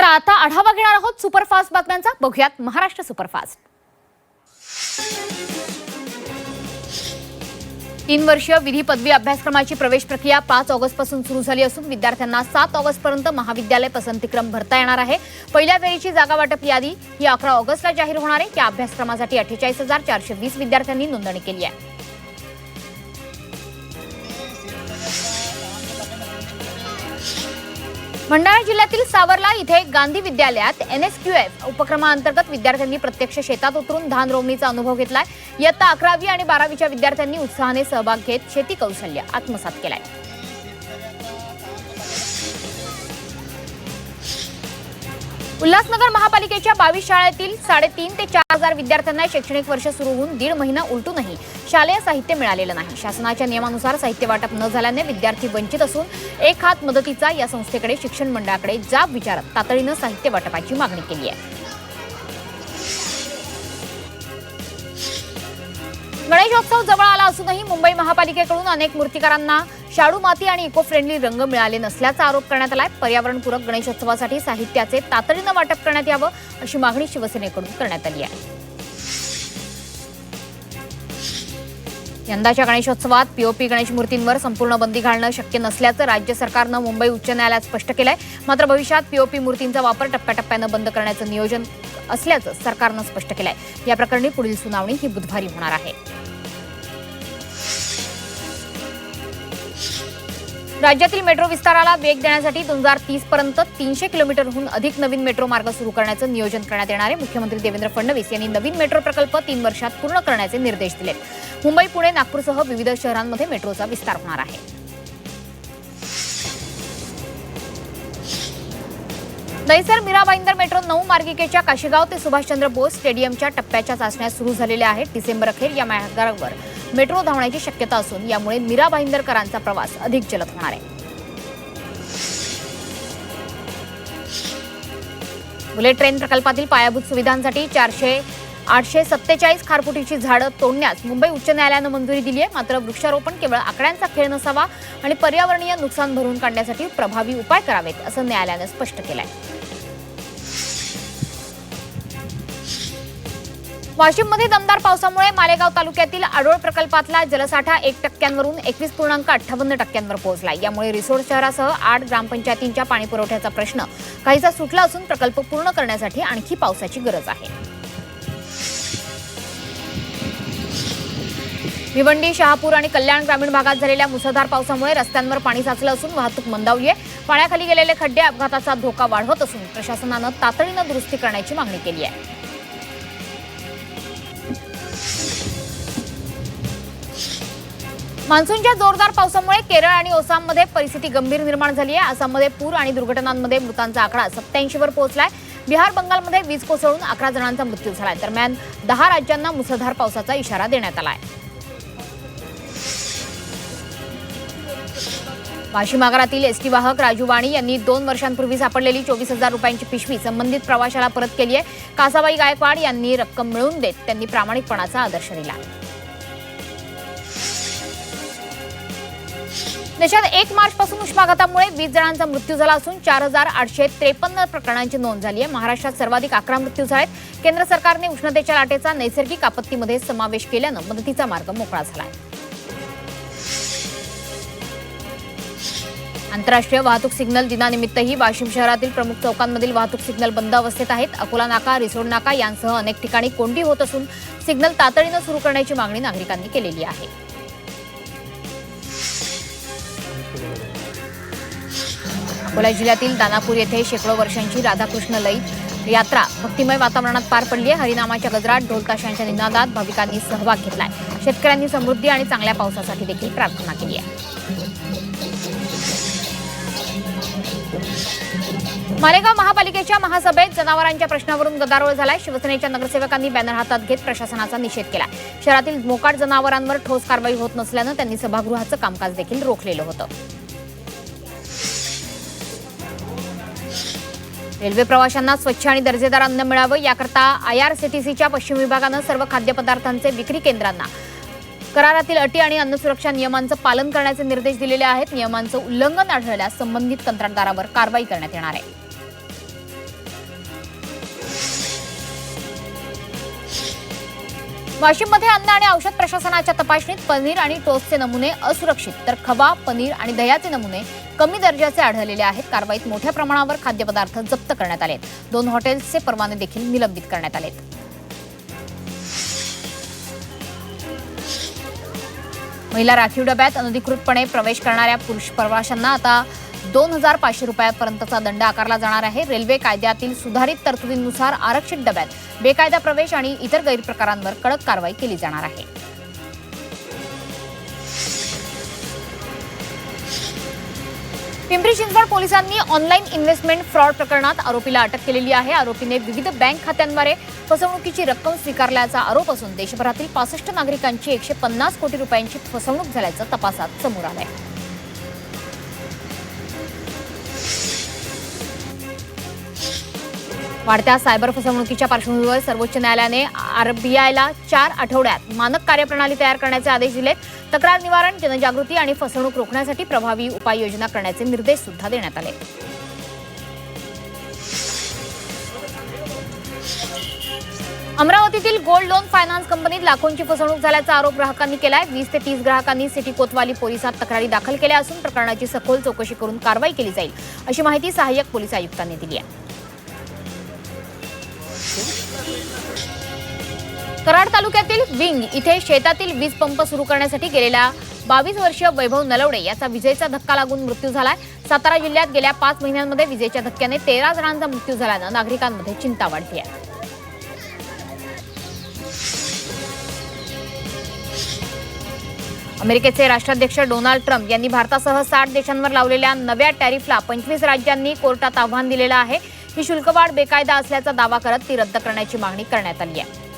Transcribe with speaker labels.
Speaker 1: तर आता आढावा घेणार आहोत सुपरफास्ट बातम्यांचा. बघूयात महाराष्ट्र सुपरफास्ट. 3 वर्षीय विधी पदवी अभ्यासक्रमाची प्रवेश प्रक्रिया 5 ऑगस्ट पासून सुरू झाली असून विद्यार्थ्यांना 7 ऑगस्ट पर्यंत महाविद्यालय पसंतीक्रम भरता येणार आहे. पहिल्या फेरीची जागा वाटप यादी ही 11 ऑगस्टला जाहीर होणार आहे. या अभ्यासक्रमासाठी 48,420 विद्यार्थ्यांनी नोंदणी केली आहे. भंडारा जिल्ह्यातील सावरला इथे गांधी विद्यालयात NSQF उपक्रमाअंतर्गत विद्यार्थ्यांनी प्रत्यक्ष शेतात उतरून धान रोवणीचा अनुभव घेतलाय. इयत्ता 11वी आणि 12वीच्या विद्यार्थ्यांनी उत्साहाने सहभाग घेत शेती कौशल्य आत्मसात केलाय. उल्हासनगर महापालिकेच्या 22 शाळेतील 3.5 ते 4,000 विद्यार्थ्यांना शैक्षणिक वर्ष सुरू होऊन 1.5 महिना उलटूनही शालेय साहित्य मिळालेलं नाही. शासनाच्या नियमानुसार साहित्य वाटप न झाल्याने विद्यार्थी वंचित असून एक हात मदतीचा या संस्थेकडे शिक्षण मंडळाकडे जाब विचारत तातडीनं साहित्य वाटपाची मागणी केली आहे. गणेशोत्सव जवळ आला असूनही मुंबई महापालिकेकडून अनेक मूर्तिकारांना शाडू माती आणि इको फ्रेंडली रंग मिळाले नसल्याचा आरोप करण्यात आलाय. पर्यावरणपूरक गणेशोत्सवासाठी साहित्याचे तातडीनं वाटप करण्यात यावं अशी मागणी शिवसेनेकडून करण्यात आली आहे. यंदाच्या गणेशोत्सवात पीओपी गणेश मूर्तींवर संपूर्ण बंदी घालणं शक्य नसल्याचं राज्य सरकारनं मुंबई उच्च न्यायालयात स्पष्ट केलंय. मात्र भविष्यात पीओपी मूर्तींचा वापर टप्प्याटप्प्यानं बंद करण्याचं नियोजन असल्याचं सरकारनं स्पष्ट केलंय. या प्रकरणी पुढील सुनावणी ही बुधवारी होणार आहे. राज्यातील मेट्रो विस्ताराला वेग देण्यासाठी 2030 पर्यंत 300 किलोमीटरहून अधिक नवीन मेट्रो मार्ग सुरू करण्याचं नियोजन करण्यात येणार आहे. मुख्यमंत्री देवेंद्र फडणवीस यांनी नवीन मेट्रो प्रकल्प 3 वर्षात पूर्ण करण्याचे निर्देश दिलेत. मुंबई, पुणे, नागपूरसह विविध शहरांमध्ये मेट्रोचा विस्तार होणार आहे. दहिसर मीरा भाईंदर मेट्रो 9 मार्गिकेच्या काशीगाव ते सुभाषचंद्र बोस स्टेडियमच्या टप्प्याच्या चाचण्या सुरू झालेल्या आहेत. डिसेंबर अखेर या मार्गावर मेट्रो धावण्याची शक्यता असून यामुळे मीरा भाईंदरकरांचा प्रवास अधिक जलद होणार आहे. बुलेट ट्रेन प्रकल्पातील पायाभूत सुविधांसाठी 847 खारफुटीची झाडं तोडण्यास मुंबई उच्च न्यायालयानं मंजुरी दिली आहे. मात्र वृक्षारोपण केवळ आकड्यांचा खेळ नसावा आणि पर्यावरणीय नुकसान भरून काढण्यासाठी प्रभावी उपाय करावेत असं न्यायालयानं स्पष्ट केलंय. वाशिममध्ये दमदार पावसामुळे मालेगाव तालुक्यातील आडोळ प्रकल्पातला जलसाठा 1% 21.58% पोहोचला. यामुळे रिसोड शहरासह 8 ग्रामपंचायतींच्या पाणीपुरवठ्याचा प्रश्न काहीसा सुटला असून प्रकल्प पूर्ण करण्यासाठी आणखी पावसाची गरज आहे. भिवंडी, शहापूर आणि कल्याण ग्रामीण भागात झालेल्या मुसळधार पावसामुळे रस्त्यांवर पाणी साचलं असून वाहतूक मंदावली आहे. पाण्याखाली गेलेले खड्डे अपघाताचा धोका वाढवत असून प्रशासनानं तातडीनं दुरुस्ती करण्याची मागणी केली आहे. मान्सूनच्या जोरदार पावसामुळे केरळ आणि ओसाममध्ये परिस्थिती गंभीर निर्माण झाली आहे. आसाममध्ये पूर आणि दुर्घटनांमध्ये मृतांचा आकडा 87 वर पोहोचलाय. बिहार, बंगालमध्ये वीज कोसळून 11 जणांचा मृत्यू झालाय. दरम्यान 10 राज्यांना मुसळधार पावसाचा इशारा देण्यात आलाय. वाशिम आगारातील एसटी वाहक राजू वाणी यांनी 2 वर्षांपूर्वी सापडलेली 24,000 रुपयांची पिशवी संबंधित प्रवाशाला परत केली आहे. कासाबाई गायकवाड यांनी रक्कम मिळवून देत त्यांनी प्रामाणिकपणाचा आदर्श दिला. देशात 1 मार्चपासून उष्माघातामुळे 20 जणांचा मृत्यू झाला असून 4,853 प्रकरणांची नोंद झाली आहे. महाराष्ट्रात सर्वाधिक 11 मृत्यू झालेत. केंद्र सरकारने उष्णतेच्या लाटेचा नैसर्गिक आपत्तीमध्ये समावेश केल्यानं मदतीचा मार्ग मोकळा झाला आहे. आंतरराष्ट्रीय वाहतूक सिग्नल दिनानिमित्तही वाशिम शहरातील प्रमुख चौकांमधील वाहतूक सिग्नल बंद अवस्थेत आहेत. अकोला नाका, रिसोड नाका यांसह अनेक ठिकाणी कोंडी होत असून सिग्नल तातडीनं सुरू करण्याची मागणी नागरिकांनी केलेली आहे. अकोला जिल्ह्यातील दानापूर येथे शेकडो वर्षांची राधाकृष्ण लई यात्रा भक्तिमय वातावरणात पार पडली आहे. हरिनामाच्या गजरात, ढोलताशांच्या निनादात भाविकांनी सहभाग घेतलाय. शेतकऱ्यांनी समृद्धी आणि चांगल्या पावसासाठी देखील प्रार्थना केली आहे. मालेगाव महापालिकेच्या महासभेत जनावरांच्या प्रश्नावरून गदारोळ झालाय. शिवसेनेच्या नगरसेवकांनी बॅनर हातात घेत प्रशासनाचा निषेध केला. शहरातील मोकाट जनावरांवर ठोस कारवाई होत नसल्यानं त्यांनी सभागृहाचं कामकाज देखील रोखलेलं होतं. रेल्वे प्रवाशांना स्वच्छ आणि दर्जेदार अन्न मिळावं याकरता IRCTCच्या पश्चिम विभागानं सर्व खाद्यपदार्थांचे विक्री केंद्रांना करारातील अटी आणि अन्न सुरक्षा नियमांचं पालन करण्याचे निर्देश दिलेले आहेत. नियमांचं उल्लंघन आढळल्यास संबंधित कंत्राटदारावर कारवाई करण्यात येणार आहे. वाशिममध्ये अन्न आणि औषध प्रशासनाच्या तपासणीत पनीर आणि टोस्टचे नमुने असुरक्षित तर खवा, पनीर आणि दह्याचे नमुने कमी दर्जाचे आढळलेले आहेत. कारवाईत मोठ्या प्रमाणावर खाद्यपदार्थ जप्त करण्यात आलेत. 2 हॉटेल्सचे परवाने देखील निलंबित करण्यात आलेत. महिला राखीव डब्यात अनधिकृतपणे प्रवेश करणाऱ्या पुरुष प्रवाशांना आता 2,500 रुपयांपर्यंतचा दंड आकारला जाणार आहे. रेल्वे कायद्यातील सुधारित तरतुदींनुसार आरक्षित डब्यात बेकायदा प्रवेश आणि इतर गैरप्रकारांवर कडक कारवाई केली जाणार आहे. पिंपरी चिंचवड पोलिसांनी ऑनलाईन इन्व्हेस्टमेंट फ्रॉड प्रकरणात आरोपीला अटक केलेली आहे. आरोपीने विविध बँक खात्यांद्वारे फसवणुकीची रक्कम स्वीकारल्याचा आरोप असून देशभरातील 65 नागरिकांची 150 कोटी रुपयांची फसवणूक झाल्याचं तपासात समोर आलंय. वाढत्या सायबर फसवणुकीच्या पार्श्वभूमीवर सर्वोच्च न्यायालयाने आरबीआयला 4 आठवड्यात मानक कार्यप्रणाली तयार करण्याचे आदेश दिलेत. तक्रार निवारण, जनजागृती आणि फसवणूक रोखण्यासाठी प्रभावी उपाययोजना करण्याचे निर्देश सुद्धा देण्यात आले. अमरावतीतील गोल्ड लोन फायनान्स कंपनीत लाखोंची फसवणूक झाल्याचा आरोप ग्राहकांनी केलाय. 20 ते 30 ग्राहकांनी सिटी कोतवाली पोलिसात तक्रारी दाखल केल्या असून प्रकरणाची सखोल चौकशी करून कारवाई केली जाईल अशी माहिती सहाय्यक पोलीस आयुक्तांनी दिली आहे. कराड तालुक्यातील विंग इथे शेतातील वीज पंप सुरू करण्यासाठी गेलेल्या 22 वर्षीय वैभव नलवडे याचा विजेचा धक्का लागून मृत्यू झालाय. सातारा जिल्ह्यात गेल्या 5 महिन्यांमध्ये विजेच्या धक्क्याने 13 जणांचा मृत्यू झाल्यानं नागरिकांमध्ये चिंता वाढली आहे. अमेरिकेचे राष्ट्राध्यक्ष डोनाल्ड ट्रम्प यांनी भारतासह 60 देशांवर लावलेल्या नव्या टॅरिफला 25 राज्यांनी कोर्टात आव्हान दिलेलं आहे. ही शुल्कवाढ बेकायदा असल्याचा दावा करत ती रद्द करण्याची मागणी करण्यात आली आहे.